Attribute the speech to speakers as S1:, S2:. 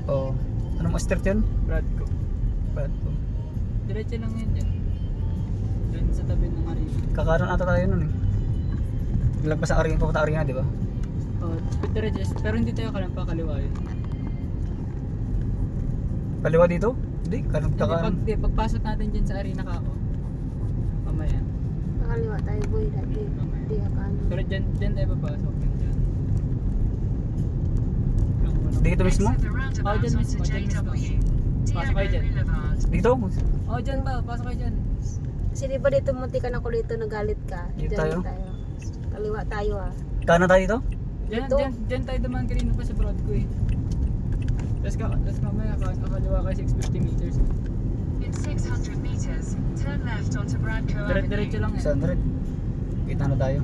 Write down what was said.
S1: Oo. Anong street yun?
S2: Bradco.
S1: Bradco.
S2: Diretso lang yan dyan. Dyan sa tabi ng arena.
S1: Kakaroon ata tayo nun eh. Lagpas ang arena, papunta arena, di ba?
S2: Oh, diretso. Pero hindi tayo kalampa, kaliwa yun.
S1: Kaliwa dito? Hindi, kakaroon.
S2: Pagpasok natin dyan sa arena ka ako. Mamaya.
S3: Nakaliwa tayo boy dati.
S2: Mamaya.
S3: Hindi ka ano.
S2: Pero dyan tayo papasok. Dyan.
S1: Dito mismo?
S2: Oh, dyan mismo. Dyan mismo. Pasok kayo dyan.
S1: Dito?
S2: Oh, dyan ba? Pasok kayo dyan.
S3: Kasi di ba dito munti ka na ko dito nagalit ka?
S1: Dito
S3: Diyan
S1: tayo?
S3: Kaliwa tayo ah.
S1: Kanan tayo dito?
S2: Dyan,
S3: Ito.
S2: dyan tayo dumaan kanina pa sa Broadco eh. Tapos mamaya kakaliwa kayo 650 meters.
S4: In 600 meters, turn left onto Bradco Avenue.
S2: Diretso lang eh.
S1: 100. Kita na tayo.